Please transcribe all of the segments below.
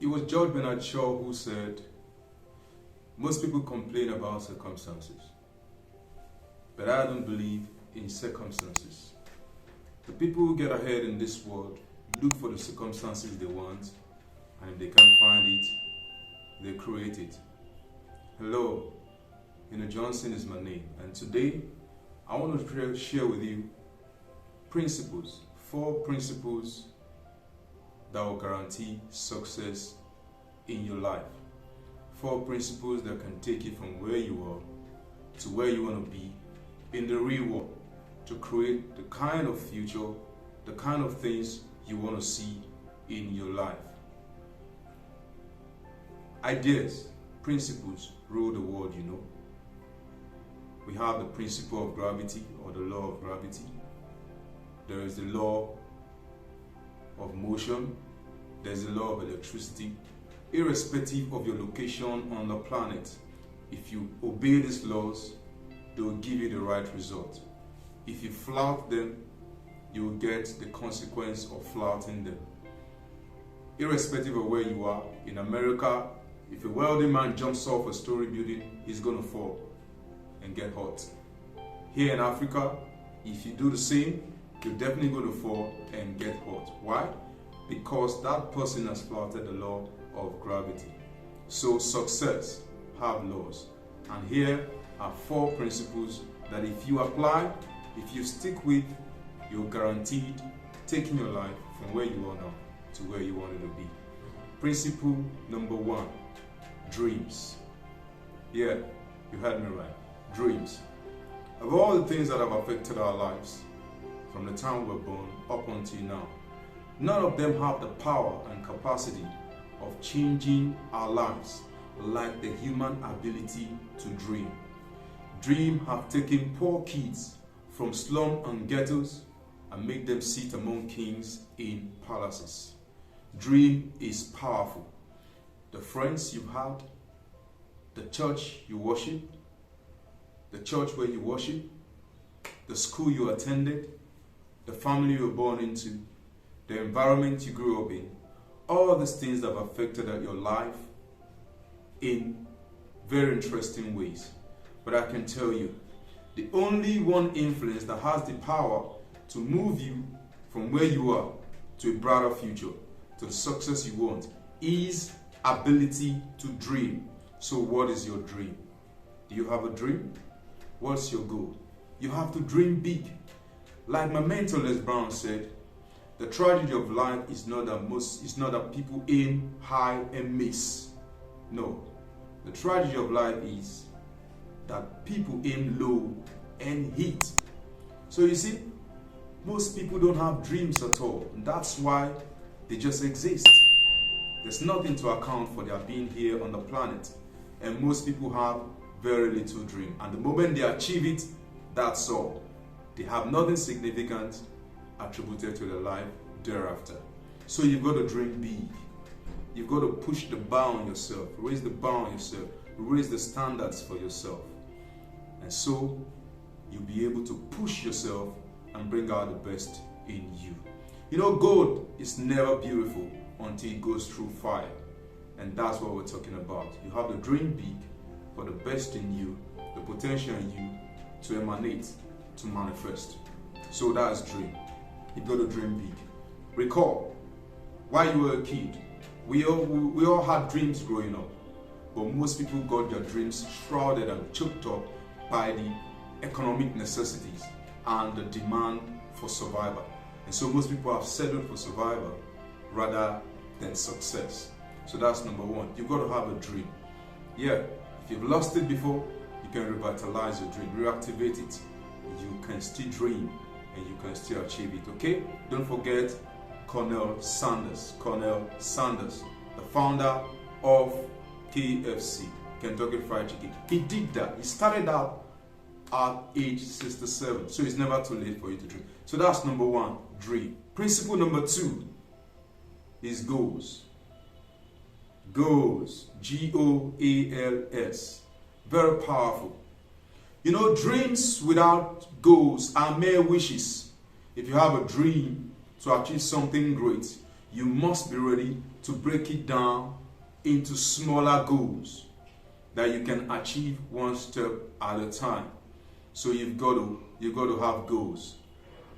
It was George Bernard Shaw who said, most people complain about circumstances, but I don't believe in circumstances. The people who get ahead in this world look for the circumstances they want, and if they can't find it, they create it. Hello, Johnson is my name, and today I want to share with you principles, 4 principles that will guarantee success in your life. 4 principles that can take you from where you are to where you want to be in the real world, to create the kind of future, the kind of things you want to see in your life. Ideas, principles rule the world, We have the principle of gravity, or the law of gravity. There is the law of motion. There's the law of electricity. Irrespective of your location on the planet, if you obey these laws, they will give you the right result. If you flout them, you will get the consequence of flouting them. Irrespective of where you are, in America, if a wealthy man jumps off a story building, he's going to fall and get hurt. Here in Africa, if you do the same, you're definitely going to fall and get hurt. Why? Because that person has flouted the law of gravity. So success have laws, and here are 4 principles that if you apply, if you stick with, you're guaranteed taking your life from where you are now to where you wanted to be. Principle number 1, dreams. Yeah, you heard me right. Dreams. Of all the things that have affected our lives from the time we were born up until now, none of them have the power and capacity of changing our lives like the human ability to dream. Dream have taken poor kids from slum and ghettos and make them sit among kings in palaces. Dream is powerful. The friends you had, the church you worship, the church where you worship, the school you attended, the family you were born into, the environment you grew up in, all these things that have affected your life in very interesting ways. But I can tell you, the only one influence that has the power to move you from where you are to a brighter future, to the success you want, is ability to dream. So what is your dream? Do you have a dream? What's your goal? You have to dream big. Like my mentor Les Brown said, the tragedy of life is not that people aim high and miss. No. The tragedy of life is that people aim low and hit. So you see, most people don't have dreams at all. And that's why they just exist. There's nothing to account for their being here on the planet. And most people have very little dream. And the moment they achieve it, that's all. They have nothing significant attributed to their life thereafter. So you've got to dream big. You've got to push the bar on yourself, raise the bar on yourself, raise the standards for yourself. And so you'll be able to push yourself and bring out the best in you. Gold is never beautiful until it goes through fire. And that's what we're talking about. You have to dream big for the best in you, the potential in you to emanate, to manifest. So that's dream. You've got to dream big. Recall, while you were a kid, we all had dreams growing up, but most people got their dreams shrouded and choked up by the economic necessities and the demand for survival. And so most people have settled for survival rather than success. So that's number 1. You've got to have a dream. Yeah, if you've lost it before, you can revitalize your dream, reactivate it. You can still dream and you can still achieve it, okay? Don't forget Colonel Sanders, the founder of KFC, Kentucky Fried Chicken. He did that. He started out at age 67. So it's never too late for you to dream. So that's number 1, dream. Principle number 2 is goals. Goals. Goals. Very powerful. Dreams without goals are mere wishes. If you have a dream to achieve something great, you must be ready to break it down into smaller goals that you can achieve one step at a time. So you've got to have goals.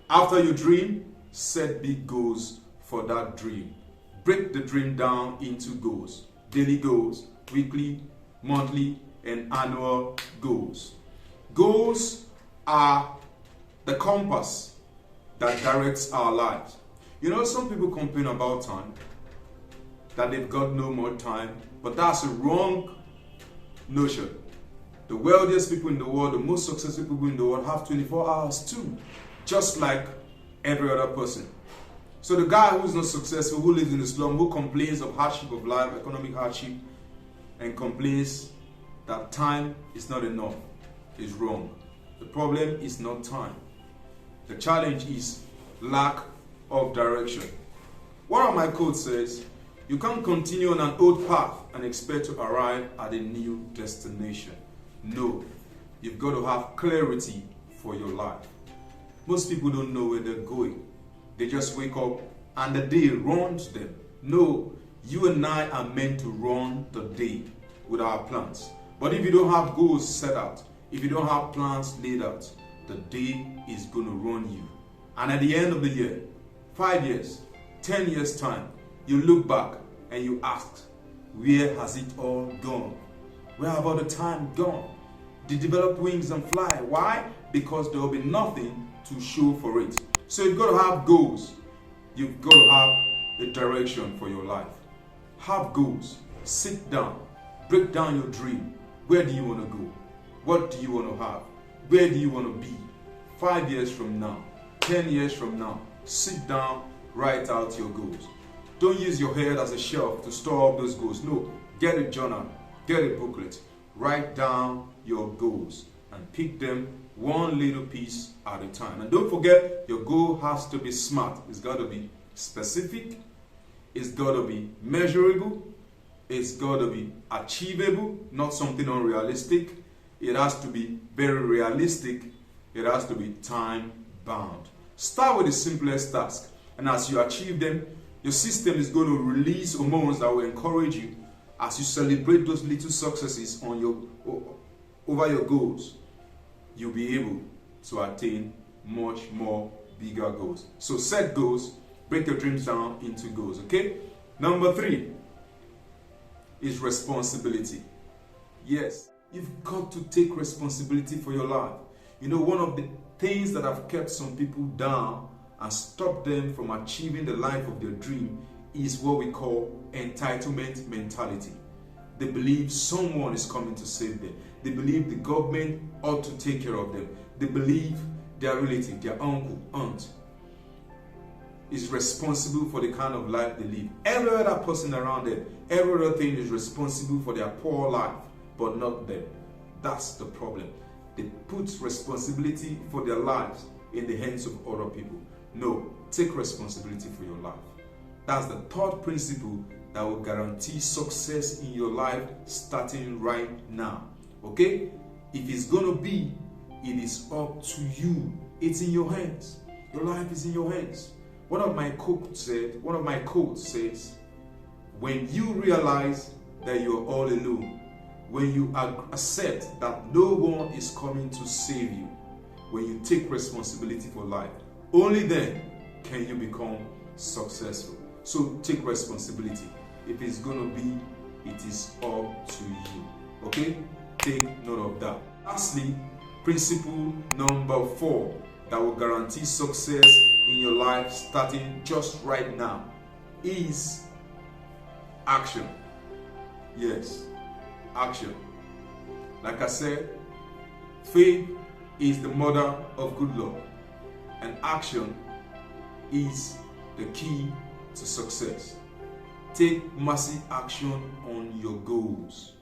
After you dream, set big goals for that dream. Break the dream down into goals. Daily goals, weekly, monthly, and annual goals. Goals are the compass that directs our lives. You know, some people complain about time, that they've got no more time, but that's a wrong notion. The wealthiest people in the world, the most successful people in the world have 24 hours too, just like every other person. So the guy who's not successful, who lives in the slum, who complains of hardship of life, economic hardship, and complains that time is not enough, is wrong. The problem is not time. The challenge is lack of direction. One of my quotes says, "You can't continue on an old path and expect to arrive at a new destination." No, you've got to have clarity for your life. Most people don't know where they're going. They just wake up and the day runs them. No, you and I are meant to run the day with our plans. But if you don't have goals set out, if you don't have plans laid out, the day is going to run you. And at the end of the year, 5 years, 10 years time, you look back and you ask, where has it all gone? Where have all the time gone? They develop wings and fly. Why? Because there will be nothing to show for it. So you've got to have goals. You've got to have a direction for your life. Have goals. Sit down. Break down your dream. Where do you want to go? What do you want to have? Where do you want to be? 5 years from now, 10 years from now. Sit down, write out your goals. Don't use your head as a shelf to store up those goals. No, get a journal, get a booklet, write down your goals and pick them one little piece at a time. And don't forget, your goal has to be smart. It's got to be specific. It's got to be measurable. It's got to be achievable, not something unrealistic. It has to be very realistic. It has to be time bound. Start with the simplest task, and as you achieve them, your system is going to release hormones that will encourage you as you celebrate those little successes over your goals. You'll be able to attain much more bigger goals. So set goals, break your dreams down into goals, okay? Number 3 is responsibility. Yes, you've got to take responsibility for your life. You know, one of the things that have kept some people down and stopped them from achieving the life of their dream is what we call entitlement mentality. They believe someone is coming to save them. They believe the government ought to take care of them. They believe their relative, their uncle, aunt, is responsible for the kind of life they live. Every other person around them, every other thing is responsible for their poor life, but not them. That's the problem. They put responsibility for their lives in the hands of other people. No, take responsibility for your life. That's the third principle that will guarantee success in your life starting right now. Okay? If it's going to be, it is up to you. It's in your hands. Your life is in your hands. One of my quotes says, when you realize that you're all alone, when you accept that no one is coming to save you, when you take responsibility for life, only then can you become successful. So take responsibility. If it's going to be, it is up to you. Okay? Take note of that. Lastly, principle number 4 that will guarantee success in your life starting just right now is action. Yes, action. Like I said, faith is the mother of good luck, and action is the key to success. Take massive action on your goals.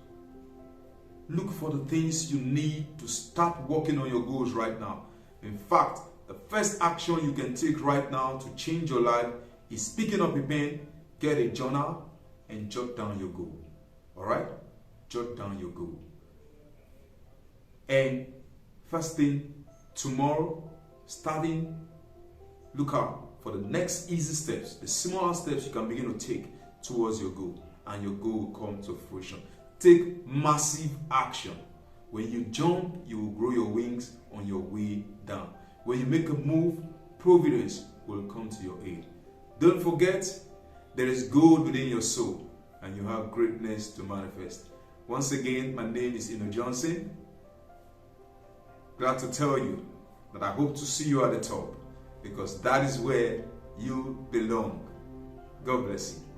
Look for the things you need to start working on your goals right now. In fact, the first action you can take right now to change your life is picking up a pen, get a journal, and jot down your goal. Alright? Jot down your goal. And first thing, tomorrow, look out for the next easy steps, the smaller steps you can begin to take towards your goal, and your goal will come to fruition. Take massive action. When you jump, you will grow your wings on your way down. When you make a move, providence will come to your aid. Don't forget, there is gold within your soul, and you have greatness to manifest. Once again, my name is Ino Johnson. Glad to tell you that I hope to see you at the top, because that is where you belong. God bless you.